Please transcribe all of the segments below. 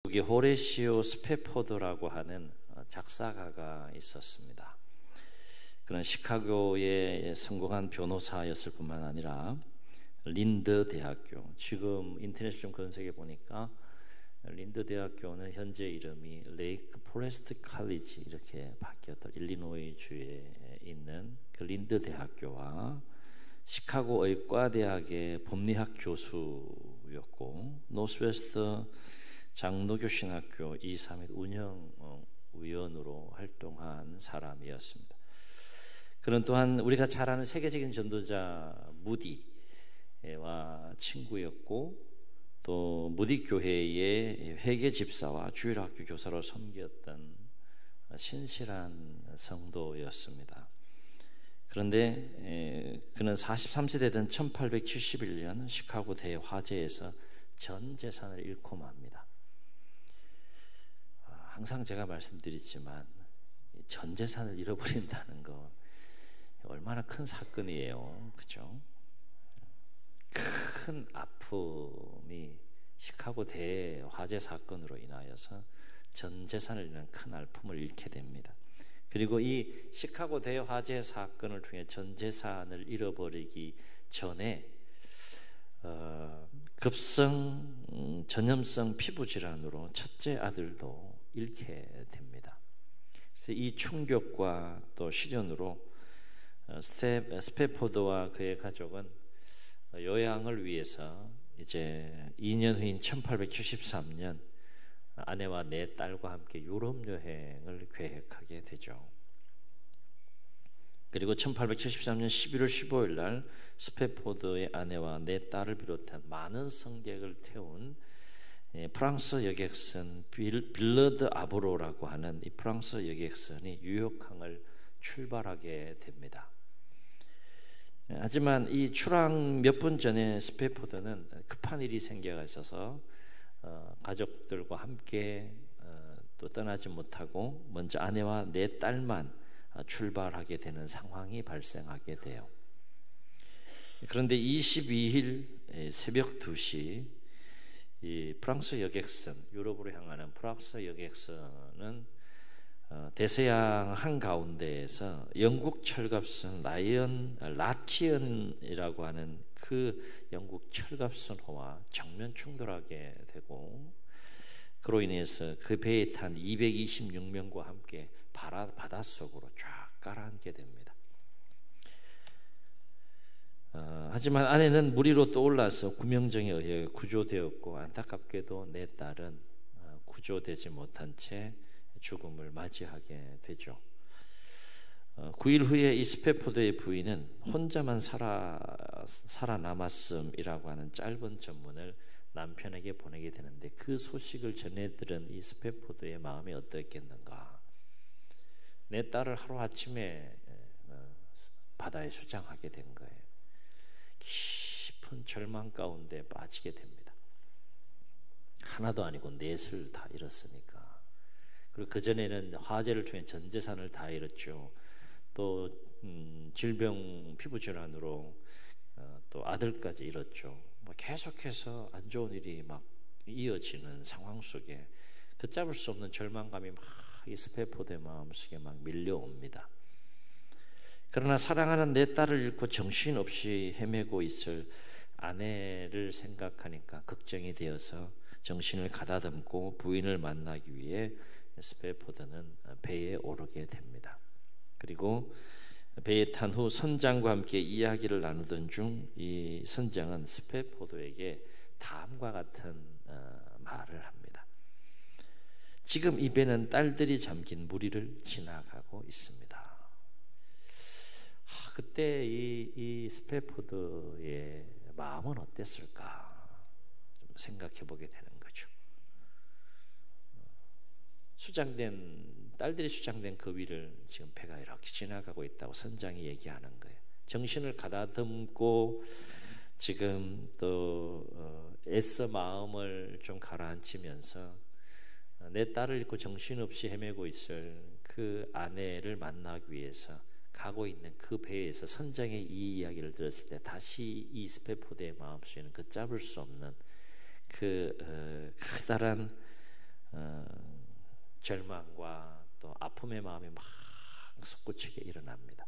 미국의 호레시오 스패포드라고 하는 작사가가 있었습니다. 그는 시카고의 성공한 변호사였을 뿐만 아니라 린드 대학교, 지금 인터넷 좀 검색해 보니까 린드 대학교는 현재 이름이 레이크 포레스트 칼리지 이렇게 바뀌었다. 일리노이 주에 있는 그 린드 대학교와 시카고 의과대학의 법리학 교수였고, 노스웨스트 장로교 신학교 이사 및 운영위원으로 활동한 사람이었습니다. 그는 또한 우리가 잘 아는 세계적인 전도자 무디와 친구였고, 또 무디 교회의 회계 집사와 주일학교 교사로 섬겼던 신실한 성도였습니다. 그런데 그는 43세 된 1871년 시카고 대화재에서 전 재산을 잃고 맙니다. 항상 제가 말씀드리지만 전 재산을 잃어버린다는 거 얼마나 큰 사건이에요, 그렇죠? 큰 아픔이 시카고 대화재 사건으로 인하여서 전 재산을 잃는 큰 아픔을 잃게 됩니다. 그리고 이 시카고 대화재 사건을 통해 전 재산을 잃어버리기 전에 급성 전염성 피부 질환으로 첫째 아들도 잃게 됩니다. 그래서 이 충격과 또 시련으로 스패포드와 그의 가족은 요양을 위해서 이제 2년 후인 1873년 아내와 네 딸과 함께 유럽 여행을 계획하게 되죠. 그리고 1873년 11월 15일 날 스패포드의 아내와 네 딸을 비롯한 많은 승객을 태운 프랑스 여객선 빌러드 아브로라고 하는 이 프랑스 여객선이 뉴욕항을 출발하게 됩니다. 하지만 이 출항 몇 분 전에 스패포드는 급한 일이 생겨가 있어서 가족들과 함께 또 떠나지 못하고 먼저 아내와 네 딸만 출발하게 되는 상황이 발생하게 돼요. 그런데 22일 새벽 2시 이 프랑스 여객선, 유럽으로 향하는 프랑스 여객선은 대서양 한가운데에서 영국 철갑선 라키언이라고 하는 그 영국 철갑선호와 정면 충돌하게 되고, 그로 인해서 그 배에 탄 226명과 함께 바닷속으로 쫙 가라앉게 됩니다. 하지만 아내는 물 위로 떠올라서 구명정에 의해 구조되었고, 안타깝게도 내 딸은 구조되지 못한 채 죽음을 맞이하게 되죠. 9일 후에 이 스패포드의 부인은 혼자만 살아남았음이라고 하는 짧은 전문을 남편에게 보내게 되는데, 그 소식을 전해 들은 이 스패포드의 마음이 어떻겠는가. 내 딸을 하루아침에 바다에 수장하게 된 거예요. 깊은 절망 가운데 빠지게 됩니다. 하나도 아니고 넷을 다 잃었으니까. 그리고 그전에는 화재를 통해 전 재산을 다 잃었죠. 또 질병, 피부 질환으로 또 아들까지 잃었죠. 계속해서 안 좋은 일이 막 이어지는 상황 속에 걷잡을 수 없는 절망감이 막 이 스패포드의 마음속에 막 밀려옵니다. 그러나 사랑하는 내 딸을 잃고 정신없이 헤매고 있을 아내를 생각하니까 걱정이 되어서 정신을 가다듬고 부인을 만나기 위해 스패포드는 배에 오르게 됩니다. 그리고 배에 탄 후 선장과 함께 이야기를 나누던 중 이 선장은 스패포드에게 다음과 같은 말을 합니다. 지금 이 배는 딸들이 잠긴 물 위를 지나가고 있습니다. 그때 이 스패포드의 마음은 어땠을까 좀 생각해 보게 되는 거죠. 딸들이 수장된 그 위를 지금 배가 이렇게 지나가고 있다고 선장이 얘기하는 거예요. 정신을 가다듬고 지금 또 애써 마음을 좀 가라앉히면서 내 딸을 잃고 정신없이 헤매고 있을 그 아내를 만나기 위해서 가고 있는 그 배에서 선장의 이 이야기를 들었을 때 다시 이 스패포드의 마음속에는 그 잡을 수 없는 그 커다란 절망과 또 아픔의 마음이 막 솟구치게 일어납니다.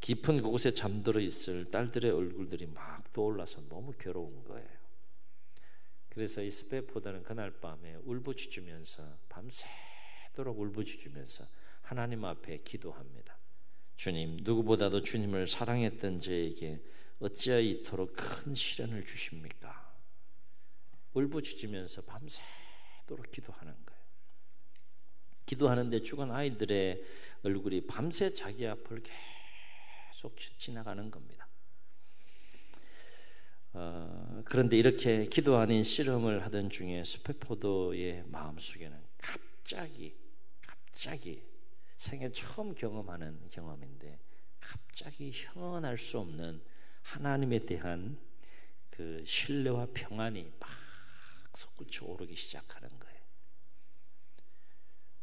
깊은 그곳에 잠들어 있을 딸들의 얼굴들이 막 떠올라서 너무 괴로운 거예요. 그래서 이 스페포드는 그날 밤에 울부짖으면서 밤새도록 울부짖으면서 하나님 앞에 기도합니다. 주님, 누구보다도 주님을 사랑했던 저에게 어찌하여 이토록 큰 시련을 주십니까? 울부짖으면서 밤새도록 기도하는 거예요. 기도하는데 죽은 아이들의 얼굴이 밤새 자기 앞을 계속 지나가는 겁니다. 그런데 이렇게 기도 아닌 씨름을 하던 중에 스페포드의 마음속에는 갑자기 생애 처음 경험하는 경험인데 갑자기 형언할 수 없는 하나님에 대한 그 신뢰와 평안이 막 솟구쳐 오르기 시작하는 거예요.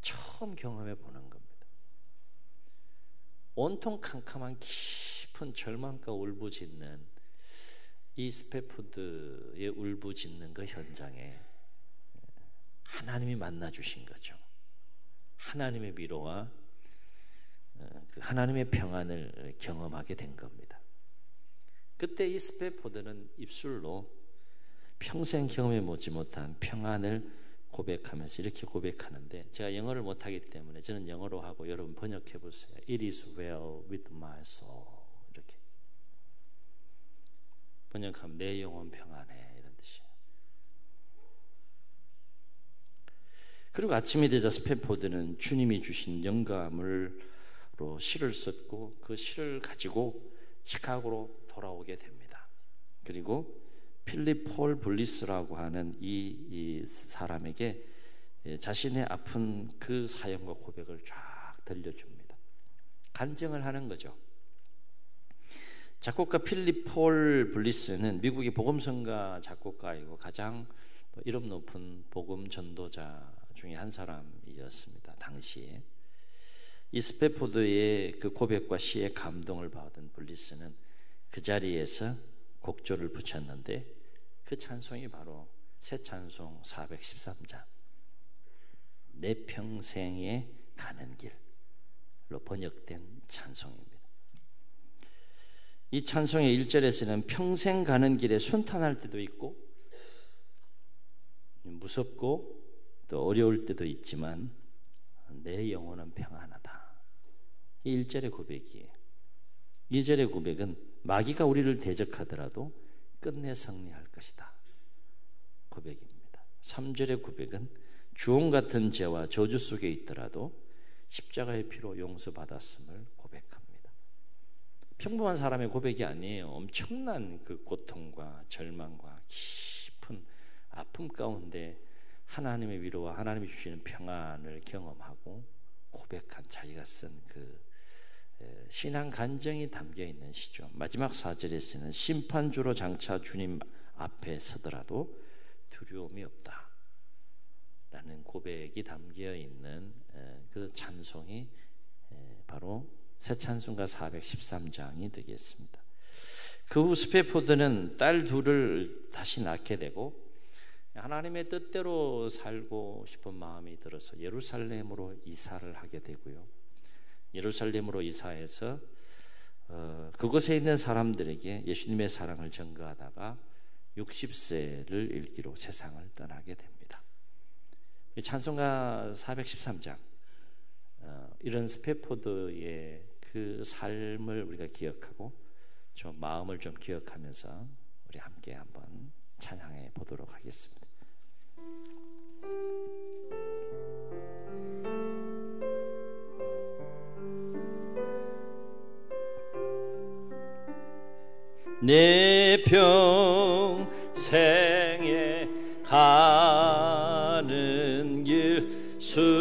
처음 경험해 보는 겁니다. 온통 캄캄한 깊은 절망과 울부짖는 이 스페포드의 울부짖는 그 현장에 하나님이 만나 주신 거죠. 하나님의 위로와 그 하나님의 평안을 경험하게 된 겁니다. 그때 이 스페포드는 입술로 평생 경험해 보지 못한 평안을 고백하면서 이렇게 고백하는데, 제가 영어를 못하기 때문에 저는 영어로 하고 여러분 번역해 보세요. It is well with my soul. 이렇게 번역하면 내 영혼 평안해, 이런 뜻이에요. 그리고 아침이 되자 스페포드는 주님이 주신 영감으로 시를 썼고 그 시를 가지고 시카고로 돌아오게 됩니다. 그리고 필립 폴 블리스라고 하는 이 사람에게 자신의 아픈 그 사연과 고백을 쫙 들려줍니다. 간증을 하는 거죠. 작곡가 필립 폴 블리스는 미국의 복음성가 작곡가이고 가장 이름 높은 복음 전도자 중에 한 사람이었습니다. 당시에 이 스페포드의 그 고백과 시에 감동을 받은 블리스는 그 자리에서 곡조를 붙였는데 그 찬송이 바로 새 찬송 413장 내 평생에 가는 길로 번역된 찬송입니다. 이 찬송의 1절에서는 평생 가는 길에 순탄할 때도 있고 무섭고 또 어려울 때도 있지만 내 영혼은 평안하다. 이 1절의 고백이에요. 2절의 고백은 마귀가 우리를 대적하더라도 끝내 승리할 것이다. 고백입니다. 3절의 고백은 주홍 같은 죄와 저주 속에 있더라도 십자가의 피로 용서받았음을 고백합니다. 평범한 사람의 고백이 아니에요. 엄청난 그 고통과 절망과 깊은 아픔 가운데 하나님의 위로와 하나님이 주시는 평안을 경험하고 고백한 자기가 쓴 그 신앙 간증이 담겨 있는 시죠. 마지막 4절에서는 심판주로 장차 주님 앞에 서더라도 두려움이 없다 라는 고백이 담겨 있는 그 찬송이 바로 새 찬송가 413장이 되겠습니다. 그 후 스페포드는 딸 둘을 다시 낳게 되고 하나님의 뜻대로 살고 싶은 마음이 들어서 예루살렘으로 이사를 하게 되고요. 예루살렘으로 이사해서 그곳에 있는 사람들에게 예수님의 사랑을 전가하다가 60세를 일기로 세상을 떠나게 됩니다. 찬송가 413장 이런 스페포드의 그 삶을 우리가 기억하고 좀 마음을 좀 기억하면서 우리 함께 한번 찬양해 보도록 하겠습니다. 내 평생에 가는 길 순탄하여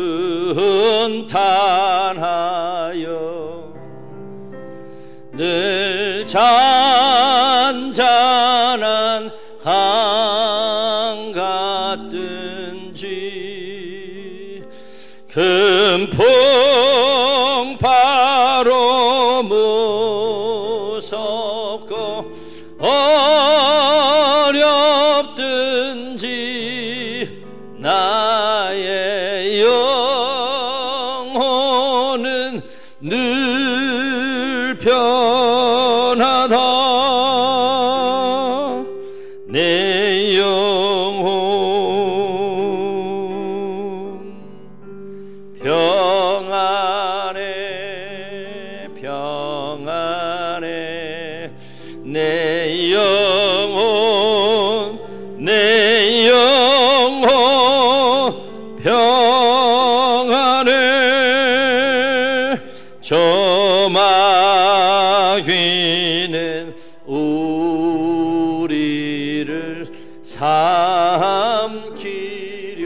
늘 잔잔한 강 같든지 금풍 바로 무섭고 어렵든지 나의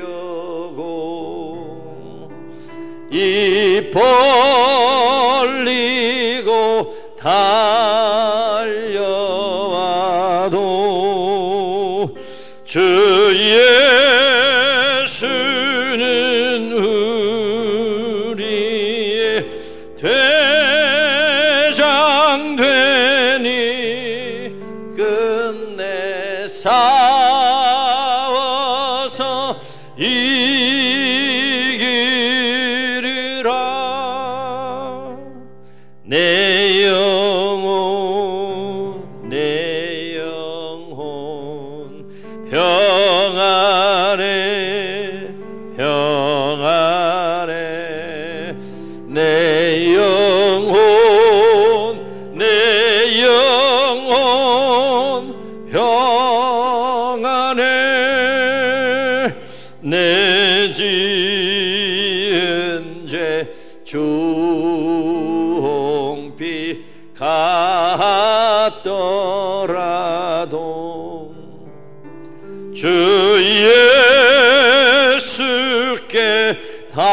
보려고 입 벌리고 달려와도 주 예수는 우리의 대장 되니 끝내 싸워서 이기리라. 내 영혼 평안해 평안해. 내 영혼 평안해. 내 지은 죄 종비 같더라도 주 예수께 바르면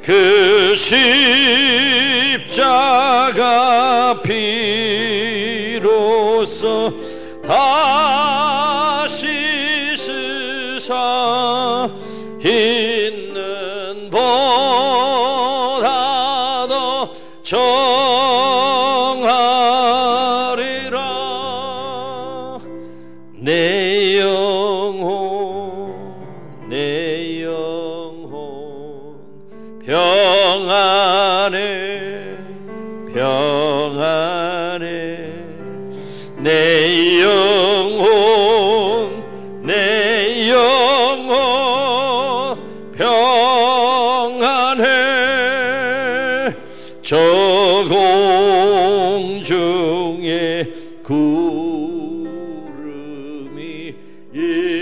그 십자가 피로써 다시 쓰사 있는 보다 더 정하리라. 내 영혼 평안해 평안해. 내 영혼 평안해. 저 공중에 구름이 일어나며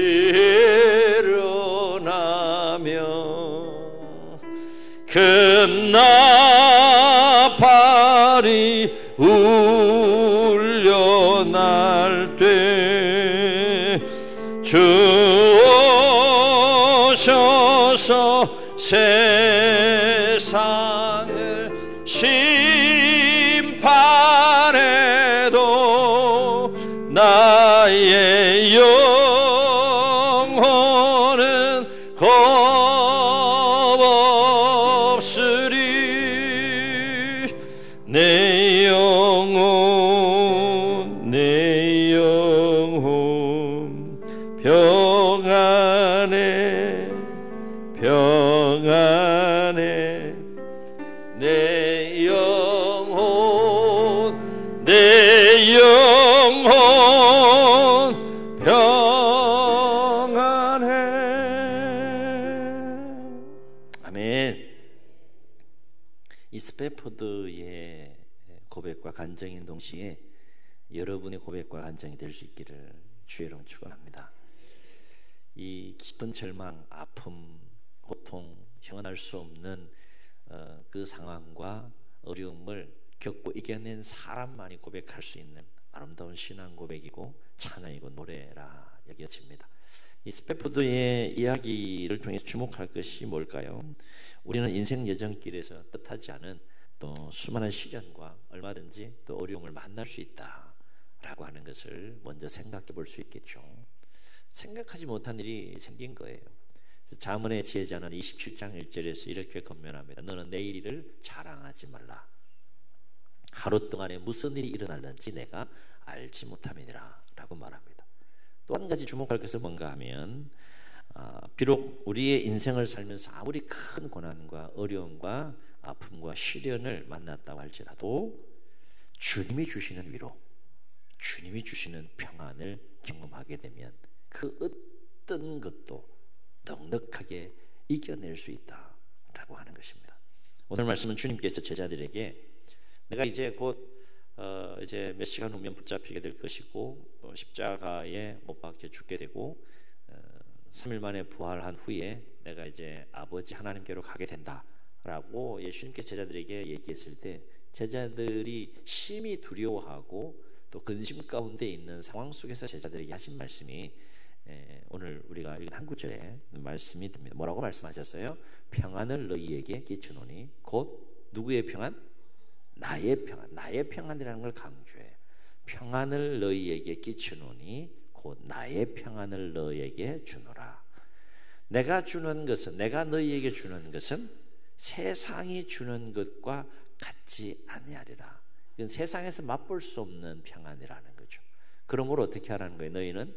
큰 나팔이 울려날 때 주 오셔서 세상을 심판해도 나의 영혼은 겁없으리. 내 영혼 평안해 평안해. 내 영혼 평안해. 아멘. 이 스패포드의 고백과 간증인 동시에 여러분의 고백과 간증이 될 수 있기를 주의 이름으로 축원합니다. 이 깊은 절망, 아픔, 고통, 형언할 수 없는 그 상황과 어려움을 겪고 이겨낸 사람만이 고백할 수 있는 아름다운 신앙 고백이고 찬양이고 노래라 여겨집니다. 이 스패포드의 이야기를 통해 주목할 것이 뭘까요? 우리는 인생 여정길에서 뜻하지 않은 또 수많은 시련과 얼마든지 또 어려움을 만날 수 있다라고 하는 것을 먼저 생각해 볼 수 있겠죠. 생각하지 못한 일이 생긴 거예요. 잠언의 지혜자는 27장 1절에서 이렇게 권면합니다. 너는 내일 일을 자랑하지 말라. 하루 동안에 무슨 일이 일어날는지 내가 알지 못함이니라 라고 말합니다. 또 한 가지 주목할 것은 뭔가 하면 비록 우리의 인생을 살면서 아무리 큰 고난과 어려움과 아픔과 시련을 만났다고 할지라도 주님이 주시는 위로, 주님이 주시는 평안을 경험하게 되면 그 어떤 것도 넉넉하게 이겨낼 수 있다라고 하는 것입니다. 오늘 말씀은 주님께서 제자들에게 내가 이제 곧 이제 몇 시간 후면 붙잡히게 될 것이고 또 십자가에 못 박혀 죽게 되고 3일 만에 부활한 후에 내가 이제 아버지 하나님께로 가게 된다라고 예수님께 제자들에게 얘기했을 때 제자들이 심히 두려워하고 또 근심 가운데 있는 상황 속에서 제자들에게 하신 말씀이 오늘 우리가 읽은 한 구절의 말씀이 듭니다. 뭐라고 말씀하셨어요? 평안을 너희에게 끼치노니 곧 누구의 평안? 나의 평안. 나의 평안이라는 걸 강조해요. 평안을 너희에게 끼치노니 곧 나의 평안을 너희에게 주노라. 내가 주는 것은, 내가 너희에게 주는 것은 세상이 주는 것과 같지 아니하리라. 이건 세상에서 맛볼 수 없는 평안이라는 거죠. 그러므로 어떻게 하라는 거예요? 너희는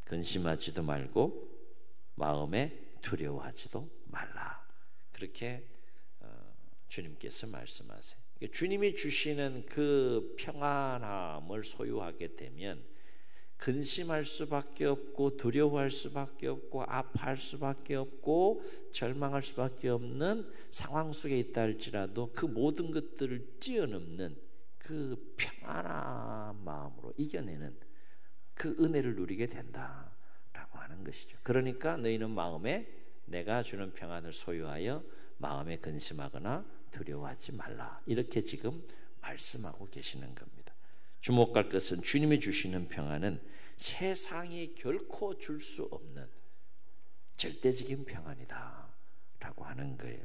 근심하지도 말고 마음에 두려워하지도 말라. 그렇게 주님께서 말씀하세요. 주님이 주시는 그 평안함을 소유하게 되면 근심할 수밖에 없고 두려워할 수밖에 없고 아파할 수밖에 없고 절망할 수밖에 없는 상황 속에 있다 할지라도 그 모든 것들을 뛰어넘는 그 평안한 마음으로 이겨내는 그 은혜를 누리게 된다라고 하는 것이죠. 그러니까 너희는 마음에 내가 주는 평안을 소유하여 마음에 근심하거나 두려워하지 말라. 이렇게 지금 말씀하고 계시는 겁니다. 주목할 것은 주님이 주시는 평안은 세상이 결코 줄 수 없는 절대적인 평안이다 라고 하는 거예요.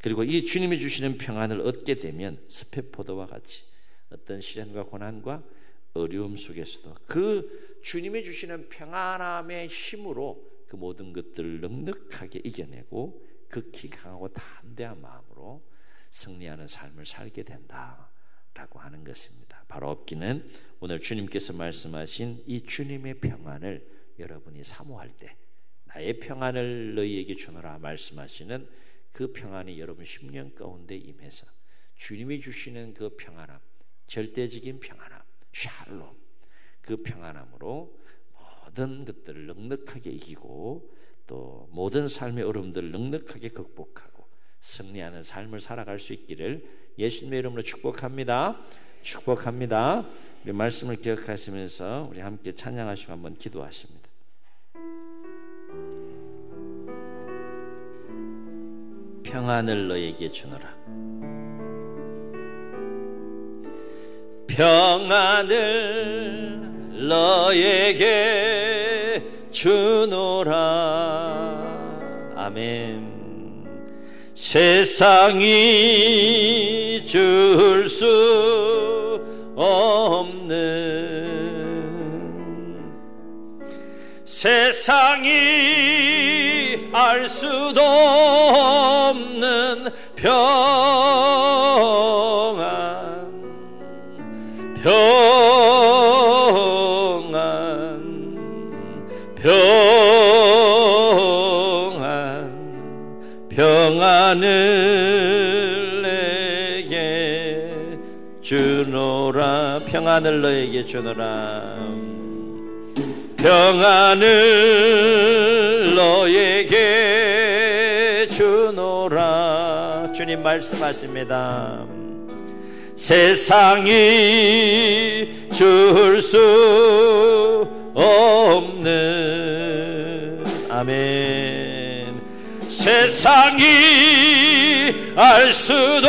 그리고 이 주님이 주시는 평안을 얻게 되면 스페포도와 같이 어떤 시련과 고난과 어려움 속에서도 그 주님이 주시는 평안함의 힘으로 그 모든 것들을 넉넉하게 이겨내고 극히 강하고 담대한 마음으로 승리하는 삶을 살게 된다라고 하는 것입니다. 바로 얻기는 오늘 주님께서 말씀하신 이 주님의 평안을 여러분이 사모할 때 나의 평안을 너희에게 주노라 말씀하시는 그 평안이 여러분 심령 가운데 임해서 주님이 주시는 그 평안함, 절대적인 평안함, 샬롬, 그 평안함으로 모든 것들을 넉넉하게 이기고 또 모든 삶의 어려움들을 넉넉하게 극복하고 승리하는 삶을 살아갈 수 있기를 예수님의 이름으로 축복합니다. 축복합니다. 우리 말씀을 기억하시면서 우리 함께 찬양하시고 한번 기도하십니다. 평안을 너에게 주노라. 평안을 너에게 주노라. 아멘. 세상이 줄 수 없는, 세상이 알 수도 없는 평안, 평안을 내게 주노라. 평안을 너에게 주노라. 평안을 너에게 주노라. 주님 말씀하십니다. 세상이 줄 수 없는, 아멘. 세상이 알 수도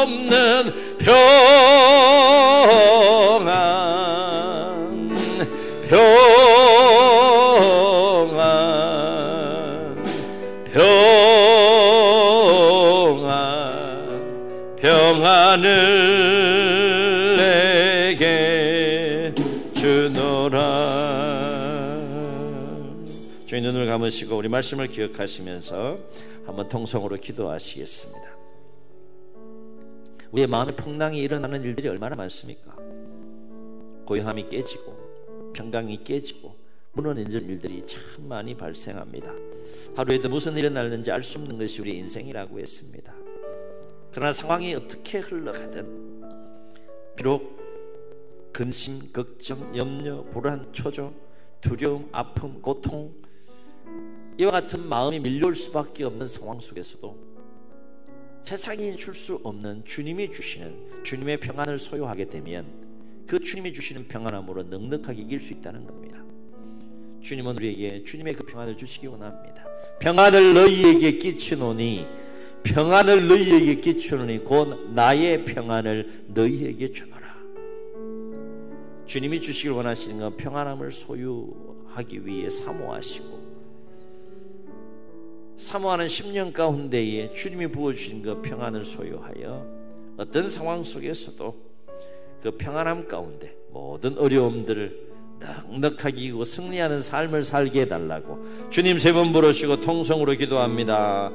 없는 평안, 평안을 내게 주노라. 주님 눈을 감으시고 우리 말씀을 기억하시면서 한번 통성으로 기도하시겠습니다. 우리의 마음에 풍랑이 일어나는 일들이 얼마나 많습니까? 고요함이 깨지고 평강이 깨지고 무너지는 일들이 참 많이 발생합니다. 하루에도 무슨 일이 일어나는지 알 수 없는 것이 우리 인생이라고 했습니다. 그러나 상황이 어떻게 흘러가든 비록 근심, 걱정, 염려, 불안, 초조, 두려움, 아픔, 고통 이와 같은 마음이 밀려올 수밖에 없는 상황 속에서도 세상이 줄 수 없는 주님이 주시는 주님의 평안을 소유하게 되면 그 주님이 주시는 평안함으로 넉넉하게 이길 수 있다는 겁니다. 주님은 우리에게 주님의 그 평안을 주시기 원합니다. 평안을 너희에게 끼치노니, 평안을 너희에게 끼치노니 곧 나의 평안을 너희에게 주노라. 주님이 주시길 원하시는 건 평안함을 소유하기 위해 사모하시고, 사모하는 10년 가운데에 주님이 부어주신 그 평안을 소유하여 어떤 상황 속에서도 그 평안함 가운데 모든 어려움들을 넉넉하게 이기고 승리하는 삶을 살게 해달라고 주님 3번 부르시고 통성으로 기도합니다.